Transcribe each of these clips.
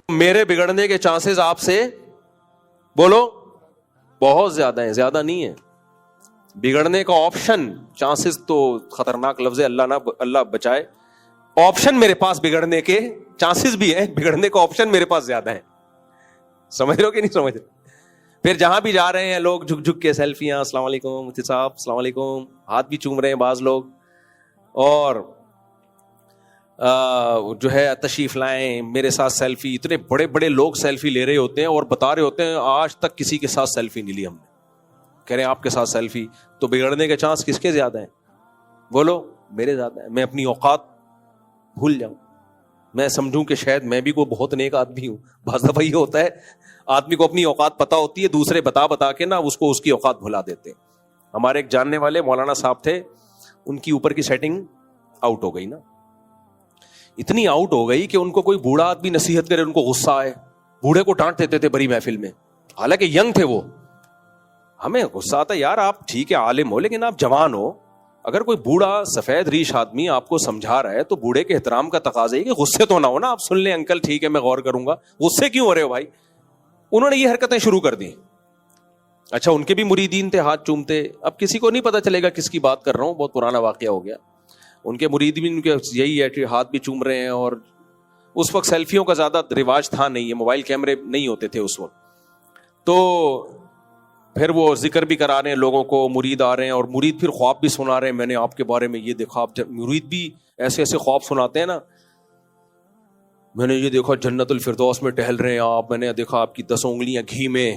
میرے بگڑنے کے چانسز آپ سے بولو بہت زیادہ ہیں, زیادہ نہیں ہے. بگڑنے کا آپشن, چانسز تو خطرناک لفظ ہے, اللہ بچائے. آپشن میرے پاس بگڑنے کے چانسز بھی ہیں, بگڑنے کا آپشن میرے پاس زیادہ ہے. سمجھ رہے ہو کہ نہیں سمجھ رہے؟ پھر جہاں بھی جا رہے ہیں لوگ جھک جھک کے سیلفیاں, السلام علیکم مفتی صاحب, السلام علیکم, ہاتھ بھی چوم رہے ہیں بعض لوگ, اور جو ہے تشریف لائیں میرے ساتھ سیلفی. اتنے بڑے بڑے لوگ سیلفی لے رہے ہوتے ہیں اور بتا رہے ہوتے ہیں آج تک کسی کے ساتھ سیلفی نہیں لی ہم نے. کہہ رہے ہیں آپ کے ساتھ سیلفی. تو بگڑنے کے چانس کس کے زیادہ ہیں؟ بولو میرے زیادہ ہیں. میں اپنی اوقات بھول جاؤں, میں سمجھوں کہ شاید میں بھی کوئی بہت نیک آدمی ہوں. بعض دفعہ یہ ہوتا ہے آدمی کو اپنی اوقات پتا ہوتی ہے, دوسرے بتا کے نا اس کو اس کی اوقات بھلا دیتے. ہمارے ایک جاننے والے مولانا صاحب تھے, ان کی اوپر کی سیٹنگ آؤٹ ہو گئی نا, اتنی آؤٹ ہو گئی کہ ان کو کوئی بوڑھا آدمی نصیحت کرے ان کو غصہ آئے. بوڑھے کو ڈانٹ دیتے تھے بڑی محفل میں, حالانکہ ینگ تھے وہ. ہمیں غصہ آتا یار آپ ٹھیک ہے عالم ہو لیکن آپ جوان ہو. اگر کوئی بوڑھا سفید ریش آدمی آپ کو سمجھا رہا ہے تو بوڑھے کے احترام کا تقاضا ہے کہ غصے تو نہ ہو نا, آپ سن لیں انکل ٹھیک ہے میں غور کروں گا. غصے کیوں ہو رہے ہو بھائی؟ انہوں نے یہ حرکتیں شروع کر دی. اچھا ان کے بھی مریدین تھے ہاتھ چومتے. اب کسی کو نہیں پتا چلے گا کس کی بات کر رہا ہوں, بہت پرانا واقعہ ہو گیا. ان کے مرید بھی ان کے یہی ہے کہ ہاتھ بھی چوم رہے ہیں. اور اس وقت سیلفیوں کا زیادہ رواج تھا نہیں ہے, موبائل کیمرے نہیں ہوتے تھے اس وقت. تو پھر وہ ذکر بھی کرا رہے ہیں لوگوں کو, مرید آ رہے ہیں اور مرید پھر خواب بھی سنا رہے ہیں, میں نے آپ کے بارے میں یہ دیکھا. مرید بھی ایسے ایسے خواب سناتے ہیں نا, میں نے یہ دیکھا جنت الفردوس میں ٹہل رہے ہیں آپ, میں نے دیکھا آپ کی 10 انگلیاں گھی میں.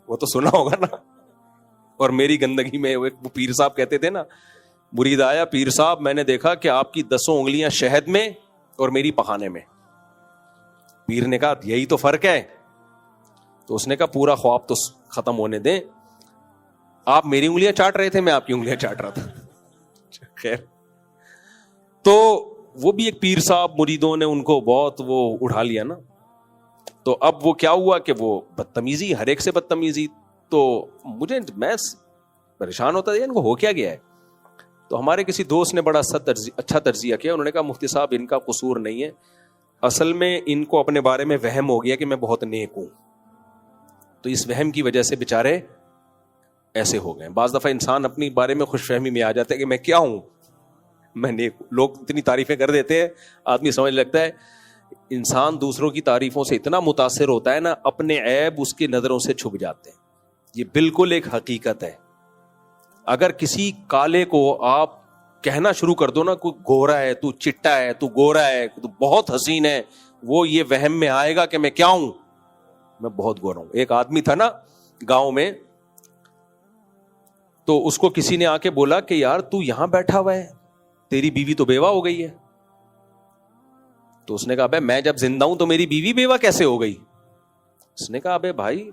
وہ تو سنا ہوگا نا. اور میری گندگی میں. وہ پیر صاحب کہتے تھے نا, مرید آیا, پیر صاحب میں نے دیکھا کہ آپ کی 10 انگلیاں شہد میں اور میری پخانے میں. پیر نے کہا یہی تو فرق ہے. تو اس نے کہا پورا خواب تو ختم ہونے دیں, آپ میری انگلیاں چاٹ رہے تھے, میں آپ کی انگلیاں چاٹ رہا تھا. خیر, تو وہ بھی ایک پیر صاحب, مریدوں نے ان کو بہت وہ اٹھا لیا نا. تو اب وہ کیا ہوا کہ وہ بدتمیزی, ہر ایک سے بدتمیزی. تو میں پریشان ہوتا تھا ان کو ہو کیا گیا ہے. تو ہمارے کسی دوست نے بڑا اچھا تجزیہ کیا. انہوں نے کہا مفتی صاحب ان کا قصور نہیں ہے, اصل میں ان کو اپنے بارے میں وہم ہو گیا کہ میں بہت نیک ہوں. تو اس وہم کی وجہ سے بےچارے ایسے ہو گئے. بعض دفعہ انسان اپنی بارے میں خوش فہمی میں آ جاتا ہے کہ میں کیا ہوں, میں نیک ہوں. لوگ اتنی تعریفیں کر دیتے ہیں, آدمی سمجھ لگتا ہے. انسان دوسروں کی تعریفوں سے اتنا متاثر ہوتا ہے نا, اپنے عیب اس کی نظروں سے چھپ جاتے ہیں. یہ بالکل ایک حقیقت ہے. اگر کسی کالے کو آپ کہنا شروع کر دو نا, کوئی گورا ہے, تو چٹا ہے, تو گورا ہے, تو بہت حسین ہے, وہ یہ وہم میں آئے گا کہ میں کیا ہوں, میں بہت گورا ہوں. ایک آدمی تھا نا گاؤں میں, تو اس کو کسی نے آ کے بولا کہ یار تو یہاں بیٹھا ہوا ہے, تیری بیوی تو بیوہ ہو گئی ہے. تو اس نے کہا میں جب زندہ ہوں تو میری بیوی بیوہ کیسے ہو گئی؟ اس نے کہا بھائی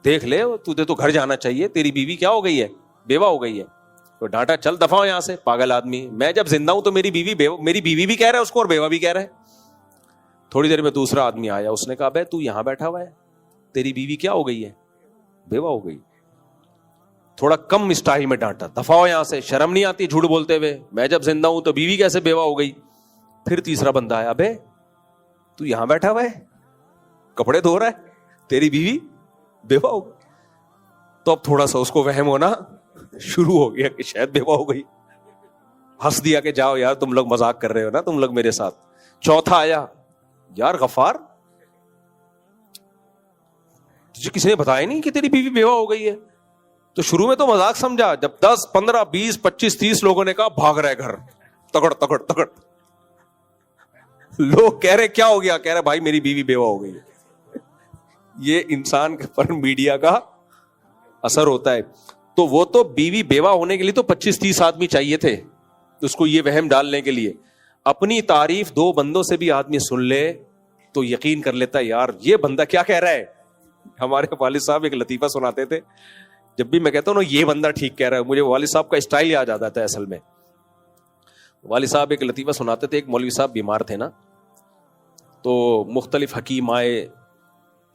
دیکھ لے, تجھے تو گھر جانا چاہیے, تیری بیوی کیا ہو گئی ہے, بیوہ ہو گئی ہے. تو ڈانٹا چل دفعہ ہو یہاں سے پاگل آدمی, میں جب زندہ ہوں تو میری بیوی بھی کہہ رہا ہے اس کو اور بیوہ بھی کہہ رہا ہے. تھوڑی دیر میں دوسرا آدمی آیا, اس نے کہا تو یہاں بیٹھا ہوا ہے, تیری بیوی کیا ہو گئی ہے, بیوہ ہو گئی. تھوڑا کم اسٹائل میں ڈانٹا, دفعہ ہو یہاں سے, شرم نہیں آتی جھوٹ بولتے ہوئے, میں جب زندہ ہوں تو بیوی کیسے بیوہ ہو گئی. پھر تیسرا بندہ آیا, تو یہاں بیٹھا ہوا ہے, کپڑے دھو رہا ہے, تیری بیوی بیوہ ہو گئی. تو اب تھوڑا سا اس کو وہم ہونا شروع ہو گیا کہ شاید بیوہ ہو گئی. ہنس دیا کہ جاؤ یار تم لوگ مذاق کر رہے ہو نا تم لوگ میرے ساتھ. چوتھا آیا, یار غفار تجھے کسی نے بتایا نہیں کہ تیری بیوی بیوہ ہو گئی ہے. تو شروع میں تو مذاق سمجھا, جب 10 15 20 25 30 لوگوں نے کہا بھاگ رہے گھر, تگڑ تگڑ تگڑ. لوگ کہہ رہے کیا ہو گیا, کہہ رہے بھائی میری بیوی بیوہ ہو گئی. یہ انسان کے پر میڈیا کا اثر ہوتا ہے. تو وہ تو بیوی بیوہ ہونے کے لیے تو 25 30 آدمی چاہیے تھے اس کو یہ وہم ڈالنے کے لیے. اپنی تعریف 2 بندوں سے بھی آدمی سن لے تو یقین کر لیتا ہے یار یہ بندہ کیا کہہ رہا ہے. ہمارے والد صاحب ایک لطیفہ سناتے تھے, جب بھی میں کہتا ہوں نا یہ بندہ ٹھیک کہہ رہا ہے, مجھے والد صاحب کا اسٹائل یاد آ جاتا ہے. اصل میں والد صاحب ایک لطیفہ سناتے تھے, ایک مولوی صاحب بیمار تھے نا, تو مختلف حکیم آئے,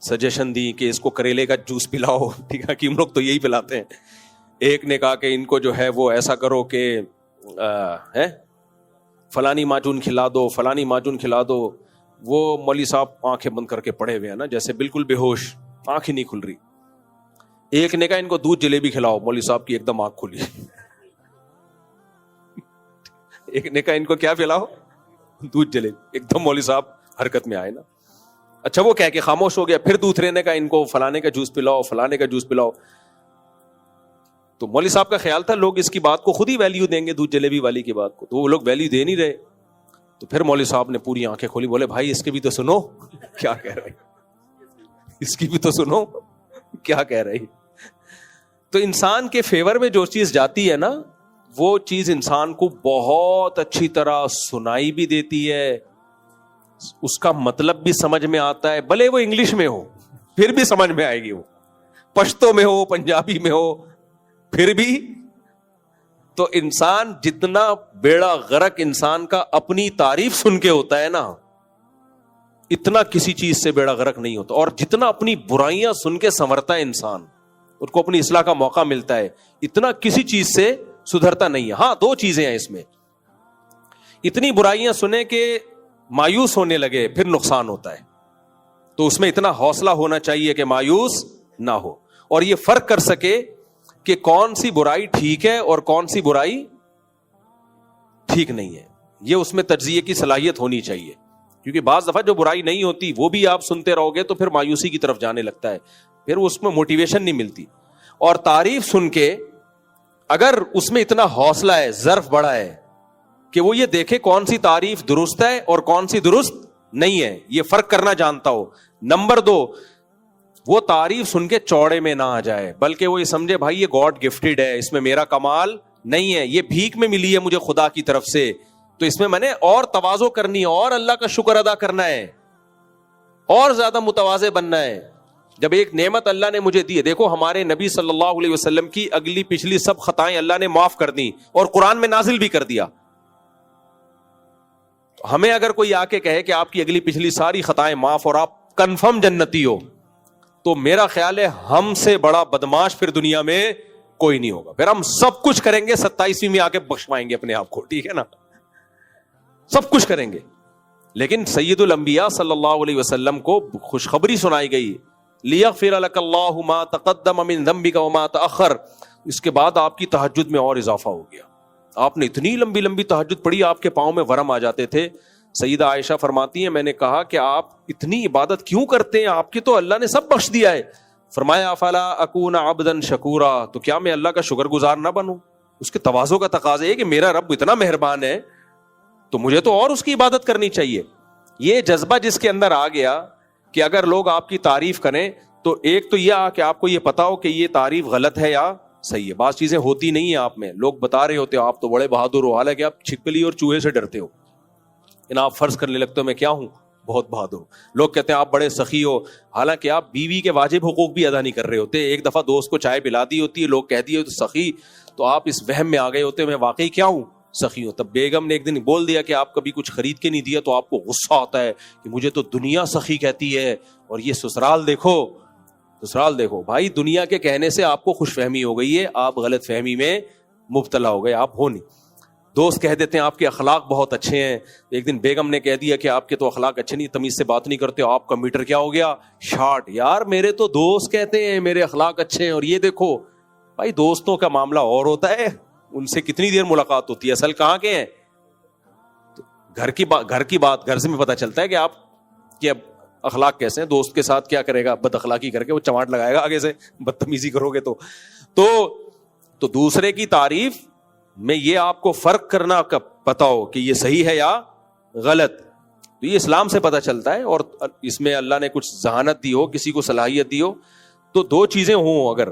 سجیشن دی کہ اس کو کریلے کا جوس پلاؤ. ٹھیک ہے, حکیم لوگ تو یہی پلاتے ہیں. ایک نے کہا کہ ان کو جو ہے وہ ایسا کرو کہ فلانی معجون کھلا دو, فلانی معجون کھلا دو. وہ مولوی صاحب آنکھیں بند کر کے پڑے ہوئے ہیں نا, جیسے بالکل بے ہوش, آنکھ ہی نہیں کھل رہی. ایک نے کہا ان کو دودھ جلیبی کھلاؤ, مولوی صاحب کی ایک دم آنکھ کھلی. ایک نے کہا ان کو کیا پلاؤ, دودھ جلیبی, ایک دم مولوی صاحب حرکت میں آئے نا. اچھا وہ کہہ کے خاموش ہو گیا. پھر دوسرے نے کہا ان کو فلانے کا جوس پلاؤ, فلانے کا جوس پلاؤ. تو مولوی صاحب کا خیال تھا لوگ اس کی بات کو خود ہی ویلیو دیں گے, دودھ جلیبی والی کی بات کو, تو وہ لوگ ویلیو دے نہیں رہے. تو پھر مولوی صاحب نے پوری آنکھیں کھولی, بولے بھائی اس کے بھی تو سنو کیا کہہ رہے, اس کی بھی تو سنو کیا کہہ رہی. تو انسان کے فیور میں جو چیز جاتی ہے نا, وہ چیز انسان کو بہت اچھی طرح سنائی بھی دیتی ہے, اس کا مطلب بھی سمجھ میں آتا ہے, بھلے وہ انگلش میں ہو پھر بھی سمجھ میں آئے گی, وہ پشتو میں ہو, پنجابی میں ہو, پھر بھی. تو انسان جتنا بیڑا غرق انسان کا اپنی تعریف سن کے ہوتا ہے نا, اتنا کسی چیز سے بیڑا غرق نہیں ہوتا. اور جتنا اپنی برائیاں سن کے سنورتا ہے انسان, ان کو اپنی اصلاح کا موقع ملتا ہے, اتنا کسی چیز سے سدھرتا نہیں ہے. ہاں دو چیزیں ہیں اس میں, اتنی برائیاں سنے کہ مایوس ہونے لگے پھر نقصان ہوتا ہے, تو اس میں اتنا حوصلہ ہونا چاہیے کہ مایوس نہ ہو, اور یہ فرق کر سکے کہ کون سی برائی ٹھیک ہے اور کون سی برائی ٹھیک نہیں ہے. یہ اس میں تجزیے کی صلاحیت ہونی چاہیے, کیونکہ بعض دفعہ جو برائی نہیں ہوتی وہ بھی آپ سنتے رہو گے تو پھر مایوسی کی طرف جانے لگتا ہے, پھر اس میں موٹیویشن نہیں ملتی. اور تعریف سن کے اگر اس میں اتنا حوصلہ ہے, ظرف بڑا ہے کہ وہ یہ دیکھے کون سی تعریف درست ہے اور کون سی درست نہیں ہے, یہ فرق کرنا جانتا ہو. نمبر 2, وہ تعریف سن کے چوڑے میں نہ آ جائے, بلکہ وہ یہ سمجھے بھائی یہ گاڈ گفٹڈ ہے, اس میں میرا کمال نہیں ہے, یہ بھیک میں ملی ہے مجھے خدا کی طرف سے, تو اس میں میں نے اور تواضع کرنی ہے, اور اللہ کا شکر ادا کرنا ہے, اور زیادہ متواضع بننا ہے. جب ایک نعمت اللہ نے مجھے دی ہے, دیکھو ہمارے نبی صلی اللہ علیہ وسلم کی اگلی پچھلی سب خطائیں اللہ نے معاف کر دی اور قرآن میں نازل بھی کر دیا. ہمیں اگر کوئی آ کے کہے کہ آپ کی اگلی پچھلی ساری خطائیں معاف اور آپ کنفرم جنتی ہو, تو میرا خیال ہے ہم سے بڑا بدماش پھر دنیا میں کوئی نہیں ہوگا. پھر ہم سب کچھ کریں گے, 27ویں میں آ کے بخشوائیں گے اپنے آپ کو, ٹھیک ہے نا, سب کچھ کریں گے. لیکن سید الانبیاء صلی اللہ علیہ وسلم کو خوشخبری سنائی گئی, لیغفر لک اللہ ما تقدم من ذنبک وما تأخر. اس کے بعد آپ کی تہجد میں اور اضافہ ہو گیا, آپ نے اتنی لمبی لمبی تہجد پڑھی آپ کے پاؤں میں ورم آ جاتے تھے. سیدہ عائشہ فرماتی ہیں میں نے کہا کہ آپ اتنی عبادت کیوں کرتے ہیں, آپ کی تو اللہ نے سب بخش دیا ہے. فرمایا افلا اکون عبدا شکورا, تو کیا میں اللہ کا شکر گزار نہ بنوں. اس کے تواضع کا تقاضا ہے کہ میرا رب اتنا مہربان ہے تو مجھے تو اور اس کی عبادت کرنی چاہیے. یہ جذبہ جس کے اندر آ گیا کہ اگر لوگ آپ کی تعریف کریں تو ایک تو یہ کہ آپ کو یہ پتا ہو کہ یہ تعریف غلط ہے یا صحیح ہے. بعض چیزیں ہوتی نہیں ہیں آپ میں, لوگ بتا رہے ہوتے ہو آپ تو بڑے بہادر ہو, حالانکہ آپ چھپکلی اور چوہے سے ڈرتے ہو, آپ فرض کرنے لگتے ہو میں کیا ہوں, بہت بہادر ہوں. لوگ کہتے ہیں آپ بڑے سخی ہو, حالانکہ آپ بیوی کے واجب حقوق بھی ادا نہیں کر رہے ہوتے. ایک دفعہ دوست کو چائے پلا دی ہوتی ہے, لوگ کہہ دیے تو سخی, تو آپ اس وہم میں آ گئے ہوتے میں واقعی کیا ہوں, سخی ہوں. تب بیگم نے ایک دن بول دیا کہ آپ کبھی کچھ خرید کے نہیں دیا, تو آپ کو غصہ آتا ہے کہ مجھے تو دنیا سخی کہتی ہے اور یہ سسرال دیکھو, سسرال دیکھو. بھائی دنیا کے کہنے سے آپ کو خوش فہمی ہو گئی ہے, آپ غلط فہمی میں مبتلا ہو گئے, آپ ہو نہیں. دوست کہہ دیتے ہیں آپ کے اخلاق بہت اچھے ہیں, ایک دن بیگم نے کہہ دیا کہ آپ کے تو اخلاق اچھے نہیں, تمیز سے بات نہیں کرتے, آپ کا میٹر کیا ہو گیا 60. یار میرے تو دوست کہتے ہیں میرے اخلاق اچھے ہیں اور یہ دیکھو. بھائی دوستوں کا معاملہ اور ہوتا ہے, ان سے کتنی دیر ملاقات ہوتی ہے, اصل کہاں کے ہیں. گھر کی بات گھر سے بھی پتہ چلتا ہے کہ آپ کے اخلاق کیسے ہیں. دوست کے ساتھ کیا کرے گا, بد اخلاقی کر کے وہ چماٹ لگائے گا آگے سے, بدتمیزی کرو گے تو دوسرے کی تعریف میں یہ آپ کو فرق کرنا پتا ہو کہ یہ صحیح ہے یا غلط, تو یہ اسلام سے پتہ چلتا ہے. اور اس میں اللہ نے کچھ ذہانت دی ہو, کسی کو صلاحیت دی ہو, تو دو چیزیں ہوں اگر,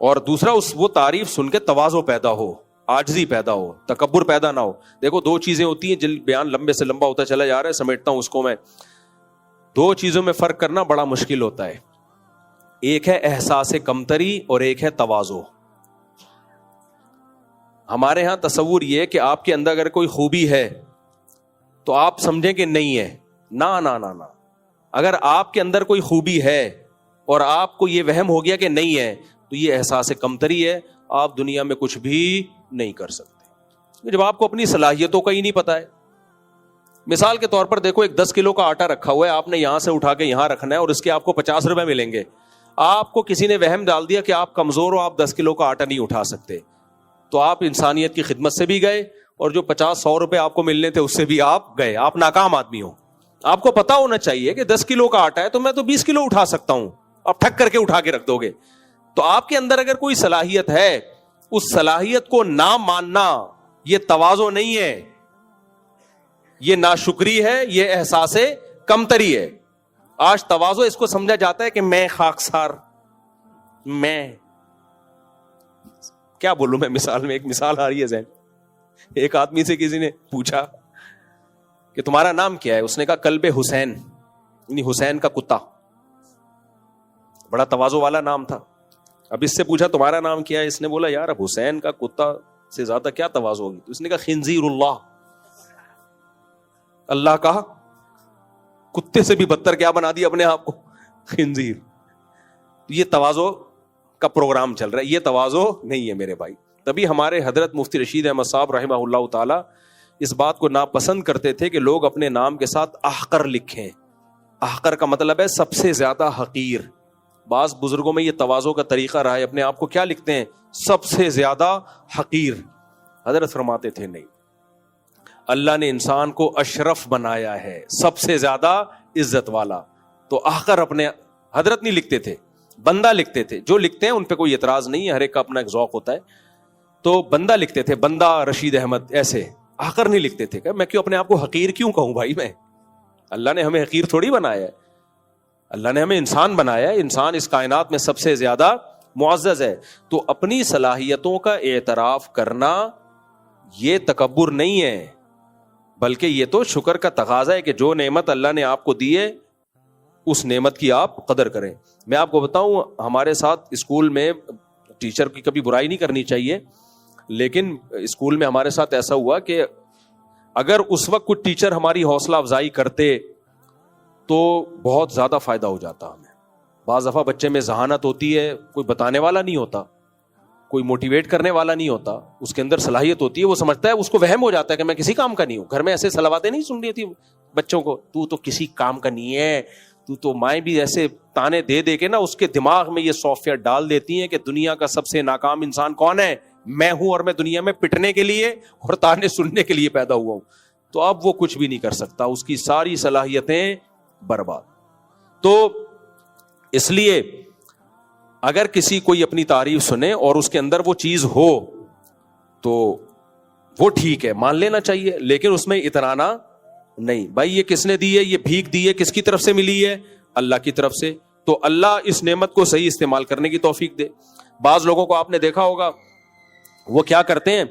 اور دوسرا وہ تعریف سن کے تواضع پیدا ہو, عاجزی پیدا ہو, تکبر پیدا نہ ہو. دیکھو دو چیزیں ہوتی ہیں, جن بیان لمبے سے لمبا ہوتا چلا جا رہا ہے, سمیٹتا ہوں اس کو میں. دو چیزوں میں فرق کرنا بڑا مشکل ہوتا ہے, ایک ہے احساس کمتری اور ایک ہے تواضع. ہمارے ہاں تصور یہ ہے کہ آپ کے اندر اگر کوئی خوبی ہے تو آپ سمجھیں کہ نہیں ہے. نہ, اگر آپ کے اندر کوئی خوبی ہے اور آپ کو یہ وہم ہو گیا کہ نہیں ہے, تو یہ احساس کمتری ہے, آپ دنیا میں کچھ بھی نہیں کر سکتے. جب آپ کو اپنی صلاحیتوں کا ہی نہیں پتا ہے, مثال کے طور پر دیکھو ایک 10 کلو کا آٹا رکھا ہوا ہے, آپ نے یہاں سے اٹھا کے یہاں رکھنا ہے اور اس کے آپ کو 50 روپے ملیں گے. آپ کو کسی نے وہم ڈال دیا کہ آپ کمزور ہو, آپ 10 کلو کا آٹا نہیں اٹھا سکتے, تو آپ انسانیت کی خدمت سے بھی گئے اور جو 50-100 روپے آپ کو ملنے تھے اس سے بھی آپ گئے, آپ ناکام آدمی ہو. آپ کو پتا ہونا چاہیے کہ 10 کلو کا آٹا ہے تو میں تو 20 کلو اٹھا سکتا ہوں, آپ ٹھک کر کے اٹھا کے رکھ دو گے. تو آپ کے اندر اگر کوئی صلاحیت ہے, اس صلاحیت کو نہ ماننا یہ تواضع نہیں ہے, یہ ناشکری ہے, یہ احساس کمتری ہے. آج تواضع اس کو سمجھا جاتا ہے کہ میں خاکسار, میں کیا بولوں, میں مثال میں ایک مثال آ رہی ہے ذہن. ایک آدمی سے کسی نے پوچھا کہ تمہارا نام کیا ہے, اس نے کہا کلب حسین, یعنی حسین کا کتا. بڑا تواضع والا نام تھا. اب اس سے پوچھا تمہارا نام کیا ہے, اس نے بولا یار اب حسین کا کتا سے زیادہ کیا تواضع ہوگی. تو اس نے کہا خنزیر اللہ, اللہ کا کتے سے بھی بدتر کیا بنا دیا اپنے آپ کو, خنزیر. یہ تواضع کا پروگرام چل رہا ہے, یہ تواضع نہیں ہے میرے بھائی. تبھی ہمارے حضرت مفتی رشید احمد صاحب رحمہ اللہ تعالی اس بات کو ناپسند کرتے تھے کہ لوگ اپنے نام کے ساتھ احقر لکھیں. احقر کا مطلب ہے سب سے زیادہ حقیر. بعض بزرگوں میں یہ تواضع کا طریقہ رہا ہے, اپنے آپ کو کیا لکھتے ہیں, سب سے زیادہ حقیر. حضرت فرماتے تھے نہیں, اللہ نے انسان کو اشرف بنایا ہے, سب سے زیادہ عزت والا. تو احقر اپنے حضرت نہیں لکھتے تھے, بندہ لکھتے تھے. جو لکھتے ہیں ان پہ کوئی اعتراض نہیں ہے, ہر ایک کا اپنا ایک ذوق ہوتا ہے. تو بندہ لکھتے تھے, بندہ رشید احمد, ایسے. احقر نہیں لکھتے تھے. کہ میں کیوں اپنے آپ کو حقیر کیوں کہوں بھائی, میں اللہ نے ہمیں حقیر تھوڑی بنایا ہے, اللہ نے ہمیں انسان بنایا ہے. انسان اس کائنات میں سب سے زیادہ معزز ہے. تو اپنی صلاحیتوں کا اعتراف کرنا یہ تکبر نہیں ہے, بلکہ یہ تو شکر کا تقاضا ہے کہ جو نعمت اللہ نے آپ کو دی ہے اس نعمت کی آپ قدر کریں. میں آپ کو بتاؤں, ہمارے ساتھ اسکول میں ٹیچر کی کبھی برائی نہیں کرنی چاہیے, لیکن اسکول میں ہمارے ساتھ ایسا ہوا کہ اگر اس وقت کچھ ٹیچر ہماری حوصلہ افزائی کرتے تو بہت زیادہ فائدہ ہو جاتا ہمیں. بعض دفعہ بچے میں ذہانت ہوتی ہے, کوئی بتانے والا نہیں ہوتا, کوئی موٹیویٹ کرنے والا نہیں ہوتا, اس کے اندر صلاحیت ہوتی ہے, وہ سمجھتا ہے, اس کو وہم ہو جاتا ہے کہ میں کسی کام کا نہیں ہوں. گھر میں ایسے صلواتیں نہیں سن رہی تھی بچوں کو, تو کسی کام کا نہیں ہے, تو مائیں بھی ایسے تانے دے دے کے نا اس کے دماغ میں یہ سافٹ ویئر ڈال دیتی ہیں کہ دنیا کا سب سے ناکام انسان کون ہے, میں ہوں, اور میں دنیا میں پٹنے کے لیے اور تانے سننے کے لیے پیدا ہوا ہوں. تو اب وہ کچھ بھی نہیں کر سکتا, اس کی ساری صلاحیتیں برباد. تو اس لیے اگر کسی کوئی اپنی تعریف سنے اور اس کے اندر وہ چیز ہو تو وہ ٹھیک ہے, مان لینا چاہیے, لیکن اس میں اترانا نہیں. بھائی یہ کس نے دی ہے, یہ بھیک دی ہے, کس کی طرف سے ملی ہے, اللہ کی طرف سے. تو اللہ اس نعمت کو صحیح استعمال کرنے کی توفیق دے. بعض لوگوں کو آپ نے دیکھا ہوگا, وہ کیا کرتے ہیں,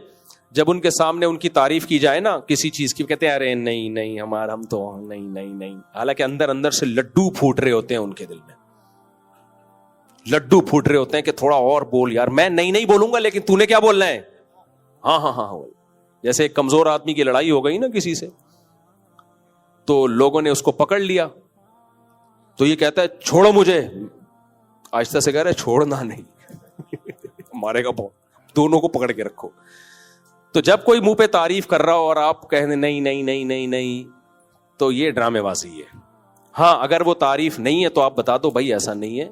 جب ان کے سامنے ان کی تعریف کی جائے نا کسی چیز کی, کہتے ہیں ارے نہیں نہیں ہمارا, ہم تو نہیں. حالانکہ اندر اندر سے لڈو پھوٹ رہے ہوتے ہیں ان کے دل میں, لڈو پھوٹ رہے ہوتے ہیں کہ تھوڑا اور بول یار, میں نہیں بولوں گا, لیکن تو نے کیا بولنا ہے, ہاں. جیسے ایک کمزور آدمی کی لڑائی ہو گئی نا کسی سے, تو لوگوں نے اس کو پکڑ لیا, تو یہ کہتا ہے چھوڑو مجھے. آہستہ سے کہہ رہے چھوڑنا نہیں, مارے گا بہت, دونوں کو پکڑ کے رکھو. تو جب کوئی منہ پہ تعریف کر رہا ہو اور آپ کہنے نہیں, تو یہ ڈرامے بازی ہے. ہاں اگر وہ تعریف نہیں ہے تو آپ بتا دو بھائی ایسا نہیں ہے,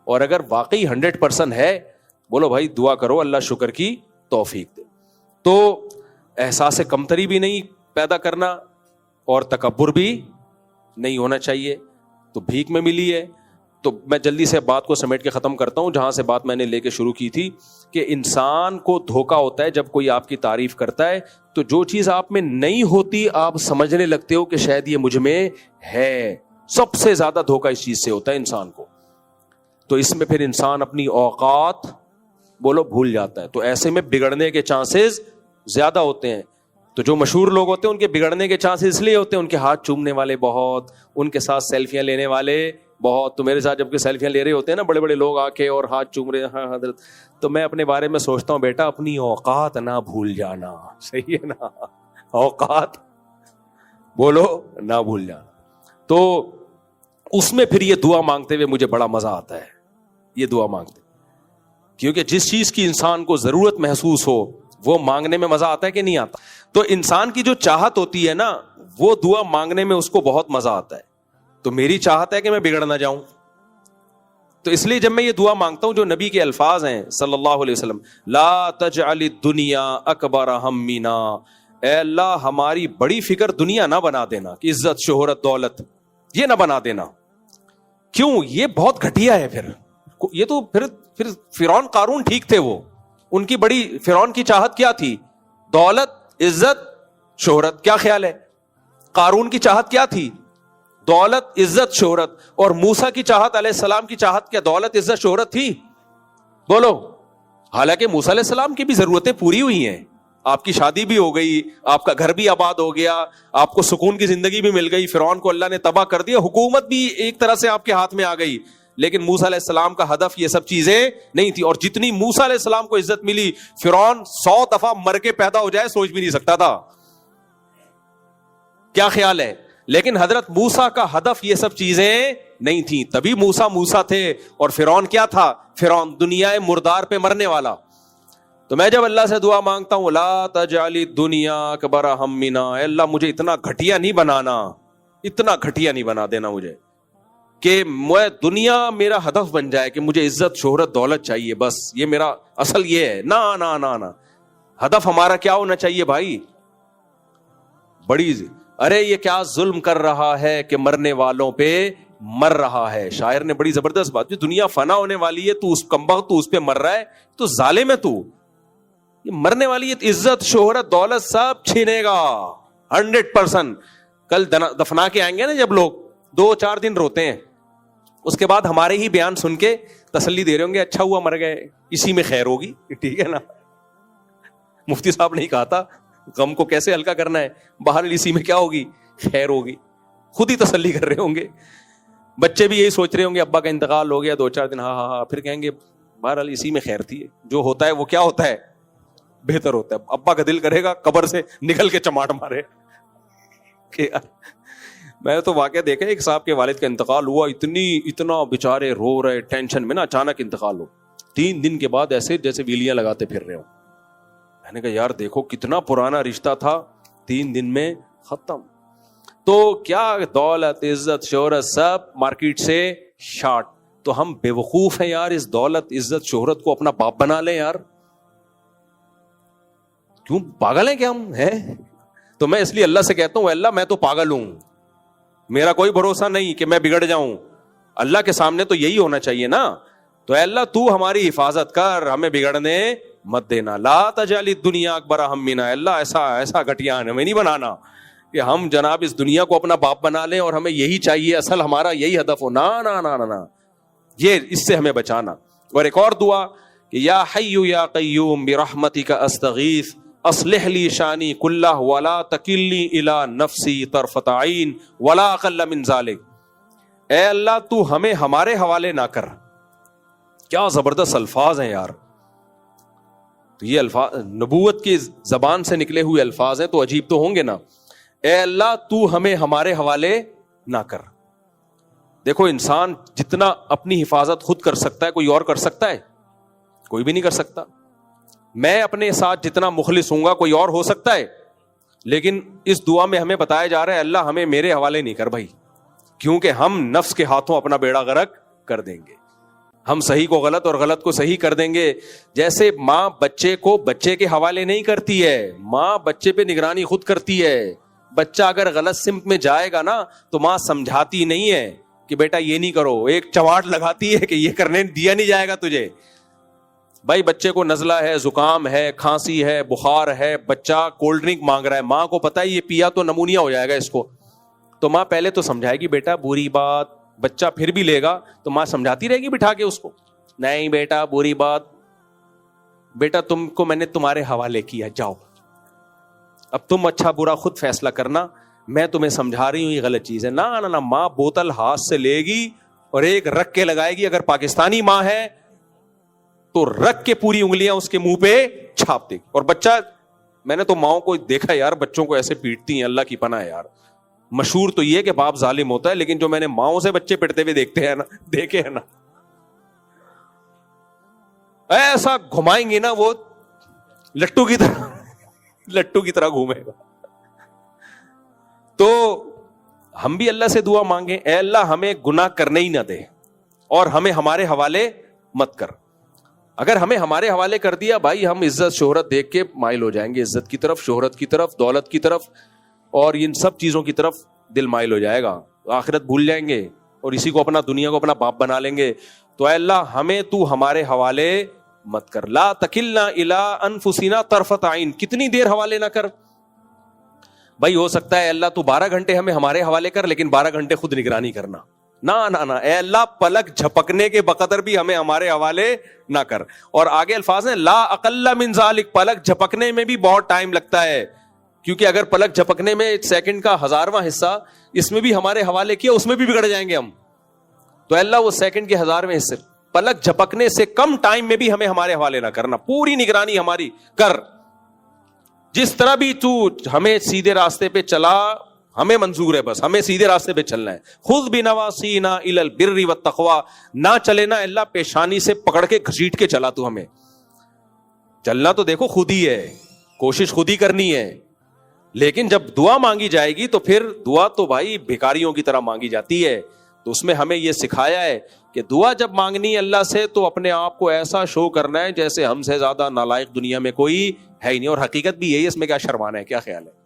اور اگر واقعی 100% ہے, بولو بھائی دعا کرو اللہ شکر کی توفیق دے. تو احساس کمتری بھی نہیں پیدا کرنا اور تکبر بھی نہیں ہونا چاہیے. تو بھیک میں ملی ہے. تو میں جلدی سے بات کو سمیٹ کے ختم کرتا ہوں, جہاں سے بات میں نے لے کے شروع کی تھی کہ انسان کو دھوکا ہوتا ہے جب کوئی آپ کی تعریف کرتا ہے, تو جو چیز آپ میں نہیں ہوتی آپ سمجھنے لگتے ہو کہ شاید یہ مجھ میں ہے. سب سے زیادہ دھوکا اس چیز سے ہوتا ہے انسان کو. تو اس میں پھر انسان اپنی اوقات بولو بھول جاتا ہے. تو ایسے میں بگڑنے کے چانسز زیادہ ہوتے ہیں. تو جو مشہور لوگ ہوتے ہیں ان کے بگڑنے کے چانسز اس لیے ہوتے ہیں, ان کے ہاتھ چومنے والے بہت, ان کے ساتھ سیلفیاں لینے والے بہت. تو میرے ساتھ جب کہ سیلفیاں لے رہے ہوتے ہیں نا بڑے بڑے لوگ آ کے اور ہاتھ چوم رہے ہیں, ہاں حضرت, تو میں اپنے بارے میں سوچتا ہوں بیٹا اپنی اوقات نہ بھول جانا. صحیح ہے نا, اوقات بولو نہ بھول جانا. تو اس میں پھر یہ دعا مانگتے ہوئے مجھے بڑا مزہ آتا ہے, یہ دعا مانگتے, کیونکہ جس چیز کی انسان کو ضرورت محسوس ہو وہ مانگنے میں مزہ آتا ہے کہ نہیں آتا؟ تو انسان کی جو چاہت ہوتی ہے نا وہ دعا مانگنے میں اس کو بہت مزہ آتا ہے. تو میری چاہت ہے کہ میں بگڑ نہ جاؤں, تو اس لیے جب میں یہ دعا مانگتا ہوں جو نبی کے الفاظ ہیں صلی اللہ علیہ وسلم, لا تجعل الدنیا اکبر ہمنا, اے اللہ ہماری بڑی فکر دنیا نہ بنا دینا, کہ عزت شہرت دولت یہ نہ بنا دینا. کیوں؟ یہ بہت گھٹیا ہے. پھر یہ تو پھر فرعون قارون ٹھیک تھے, وہ ان کی بڑی, فرعون کی چاہت کیا تھی؟ دولت عزت شہرت. کیا خیال ہے قارون کی چاہت کیا تھی؟ دولت عزت شہرت. اور موسیٰ کی چاہت علیہ السلام کی چاہت کیا دولت عزت شہرت تھی؟ بولو. حالانکہ موسیٰ علیہ السلام کی بھی ضرورتیں پوری ہوئی ہیں, آپ کی شادی بھی ہو گئی, آپ کا گھر بھی آباد ہو گیا, آپ کو سکون کی زندگی بھی مل گئی, فرعون کو اللہ نے تباہ کر دیا, حکومت بھی ایک طرح سے آپ کے ہاتھ میں آ گئی. لیکن موسیٰ علیہ السلام کا ہدف یہ سب چیزیں نہیں تھی. اور جتنی موسیٰ علیہ السلام کو عزت ملی, فرعون 100 دفعہ مر کے پیدا ہو جائے سوچ بھی نہیں سکتا تھا. کیا خیال ہے؟ لیکن حضرت موسیٰ کا ہدف یہ سب چیزیں نہیں تھیں, تبھی موسیٰ تھے. اور فرعون کیا تھا؟ فرعون دنیا مردار پہ مرنے والا. تو میں جب اللہ سے دعا مانگتا ہوں لا تجعل الدنیا اکبر ہمنا, اے اللہ مجھے اتنا گھٹیا نہیں بنانا, اتنا گھٹیا نہیں بنا دینا مجھے کہ میں دنیا میرا ہدف بن جائے, کہ مجھے عزت شہرت دولت چاہیے, بس یہ میرا اصل یہ ہے. نا نا نا نا, ہدف ہمارا کیا ہونا چاہیے بھائی؟ بڑی, ارے یہ کیا ظلم کر رہا ہے کہ مرنے والوں پہ مر رہا ہے. شاعر نے بڑی زبردست بات, جو دنیا فنا ہونے والی ہے تو اس کمبخت تو اس پہ مر رہا ہے, تو ظالم ہے تو. یہ مرنے والی ہے, عزت شہرت دولت سب چھینے گا 100%. کل دفنا کے آئیں گے نا جب لوگ, 2-4 دن روتے ہیں, اس کے بعد ہمارے ہی بیان سن کے تسلی دے رہے ہوں گے, اچھا ہوا مر گئے, اسی میں خیر ہوگی. ٹھیک ہے نا, مفتی صاحب نے کہا تھا غم کو کیسے ہلکا کرنا ہے, بہرحال اسی میں کیا ہوگی؟ خیر ہوگی. خود ہی تسلی کر رہے ہوں گے. بچے بھی یہی سوچ رہے ہوں گے ابا کا انتقال ہو گیا 2-4 دن, ہاں ہاں ہاں, پھر کہیں گے بہرحال اسی میں خیر تھی. جو ہوتا ہے وہ کیا ہوتا ہے؟ بہتر ہوتا ہے. ابا کا دل کرے گا قبر سے نکل کے چماٹ مارے. میں تو واقعہ دیکھا ایک صاحب کے والد کا انتقال ہوا, اتنا بیچارے رو رہے ٹینشن میں نا, اچانک انتقال ہو. 3 دن کے بعد ایسے جیسے ویلیاں لگاتے پھر رہے ہو. میں نے کہا یار دیکھو کتنا پرانا رشتہ تھا, 3 دن میں ختم. تو کیا دولت عزت شہرت سب مارکیٹ سے شارٹ. تو ہم بے وقوف ہیں یار, اس دولت عزت شہرت کو اپنا باپ بنا لیں یار. کیوں پاگل ہیں کیا ہم ہیں؟ تو میں اس لیے اللہ سے کہتا ہوں اللہ میں تو پاگل ہوں, میرا کوئی بھروسہ نہیں کہ میں بگڑ جاؤں. اللہ کے سامنے تو یہی ہونا چاہیے نا. تو اے اللہ تو ہماری حفاظت کر, ہمیں بگڑنے مت دینا. لا تجعل الدنیا اکبر ہمنا, اللہ ایسا گھٹیا ہمیں نہیں بنانا کہ ہم جناب اس دنیا کو اپنا باپ بنا لیں اور ہمیں یہی چاہیے, اصل ہمارا یہی ہدف ہو. نا نا نا نا, یہ اس سے ہمیں بچانا. اور ایک اور دعا کہ یا حی یا قیوم برحمتک استغیث اصلح لی شانی کلہ ولا تکلنی الی نفسی طرفۃ عین ولا اقل من ذلک. اے اللہ تو ہمیں ہمارے حوالے نہ کر. کیا زبردست الفاظ ہیں یار. تو یہ الفاظ نبوت کی زبان سے نکلے ہوئے الفاظ ہیں, تو عجیب تو ہوں گے نا. اے اللہ تو ہمیں ہمارے حوالے نہ کر. دیکھو انسان جتنا اپنی حفاظت خود کر سکتا ہے, کوئی اور کر سکتا ہے؟ کوئی بھی نہیں کر سکتا. میں اپنے ساتھ جتنا مخلص ہوں گا کوئی اور ہو سکتا ہے؟ لیکن اس دعا میں ہمیں بتایا جا رہا ہے اللہ ہمیں میرے حوالے نہیں کر بھائی, کیونکہ ہم نفس کے ہاتھوں اپنا بیڑا غرق کر دیں گے. ہم صحیح کو غلط اور غلط کو صحیح کر دیں گے. جیسے ماں بچے کو بچے کے حوالے نہیں کرتی ہے, ماں بچے پہ نگرانی خود کرتی ہے. بچہ اگر غلط سمت میں جائے گا نا تو ماں سمجھاتی نہیں ہے کہ بیٹا یہ نہیں کرو, ایک چواٹ لگاتی ہے کہ یہ کرنے دیا نہیں جائے گا تجھے. بھائی بچے کو نزلہ ہے, زکام ہے, کھانسی ہے, بخار ہے, بچہ کولڈ ڈرنک مانگ رہا ہے, ماں کو پتا ہے یہ پیا تو نمونیا ہو جائے گا اس کو, تو ماں پہلے تو سمجھائے گی بیٹا بری بات, بچہ پھر بھی لے گا تو ماں سمجھاتی رہے گی بٹھا کے اس کو, نہیں بیٹا بری بات, بیٹا تم کو میں نے تمہارے حوالے کیا, جاؤ اب تم اچھا برا خود فیصلہ کرنا, میں تمہیں سمجھا رہی ہوں یہ غلط چیز ہے. نہ نہ ماں بوتل ہاتھ سے لے گی اور ایک رکھ کے لگائے گی. اگر پاکستانی ماں ہے تو رکھ کے پوری انگلیاں اس کے منہ پہ چھاپ دے گی. اور بچہ, میں نے تو ماؤں کو دیکھا یار بچوں کو ایسے پیٹتی ہیں, اللہ کی پناہ یار. مشہور تو یہ کہ باپ ظالم ہوتا ہے, لیکن جو میں نے ماؤں سے بچے پٹتے ہوئے دیکھے ہیں نا ایسا گھمائیں گے نا وہ لٹو کی طرح گھومے گا. تو ہم بھی اللہ سے دعا مانگیں, اے اللہ ہمیں گناہ کرنے ہی نہ دے اور ہمیں ہمارے حوالے مت کر. اگر ہمیں ہمارے حوالے کر دیا بھائی, ہم عزت شہرت دیکھ کے مائل ہو جائیں گے, عزت کی طرف, شہرت کی طرف, دولت کی طرف اور ان سب چیزوں کی طرف دل مائل ہو جائے گا, آخرت بھول جائیں گے اور اسی کو اپنا, دنیا کو اپنا باپ بنا لیں گے. تو اے اللہ ہمیں تو ہمارے حوالے مت کر. لا تکلنا الی انفسنا طرفۃ عین, کتنی دیر حوالے نہ کر. بھائی ہو سکتا ہے اللہ تو 12 گھنٹے ہمیں ہمارے حوالے کر, لیکن 12 گھنٹے خود نگرانی کرنا. نہ اے اللہ پلک جھپکنے کے بقدر بھی ہمیں ہمارے حوالے نہ کر. اور آگے الفاظ ہیں لا اقل من ذالک, پلک جھپکنے میں بھی بہت ٹائم لگتا ہے, کیونکہ اگر پلک جھپکنے میں سیکنڈ کا 1000واں حصہ اس میں بھی ہمارے حوالے کیا, اس میں بھی بگڑ جائیں گے ہم. تو اللہ وہ سیکنڈ کے 1000ویں حصے, پلک جھپکنے سے کم ٹائم میں بھی ہمیں ہمارے حوالے نہ کرنا, پوری نگرانی ہماری کر. جس طرح بھی تو ہمیں سیدھے راستے پہ چلا ہمیں منظور ہے, بس ہمیں سیدھے راستے پہ چلنا ہے. خذ بنواسینا الی البر والتقوی, نہ چلے نا اللہ پیشانی سے پکڑ کے گھسیٹ کے چلا. تو ہمیں چلنا تو دیکھو خود ہی ہے, کوشش خود ہی کرنی ہے, لیکن جب دعا مانگی جائے گی تو پھر دعا تو بھائی بھکاریوں کی طرح مانگی جاتی ہے. تو اس میں ہمیں یہ سکھایا ہے کہ دعا جب مانگنی ہے اللہ سے تو اپنے آپ کو ایسا شو کرنا ہے جیسے ہم سے زیادہ نالائق دنیا میں کوئی ہے ہی نہیں. اور حقیقت بھی یہی ہے, اس میں کیا شرمانا ہے, کیا خیال ہے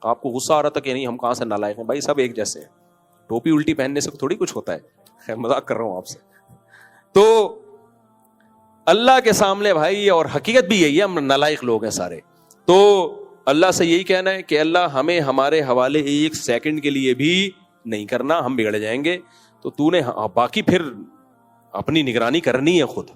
آپ کو؟ غصہ آ رہا تھا کہ نہیں ہم کہاں سے نالائق ہیں؟ بھائی سب ایک جیسے ہیں, ٹوپی الٹی پہننے سے تھوڑی کچھ ہوتا ہے. خیر مذاق کر رہا ہوں آپ سے. تو اللہ کے سامنے بھائی, اور حقیقت بھی یہی ہے, ہم نالائق لوگ ہیں سارے. تو اللہ سے یہی کہنا ہے کہ اللہ ہمیں ہمارے حوالے ایک سیکنڈ کے لیے بھی نہیں کرنا, ہم بگڑ جائیں گے. تو تو نے باقی پھر اپنی نگرانی کرنی ہے خود.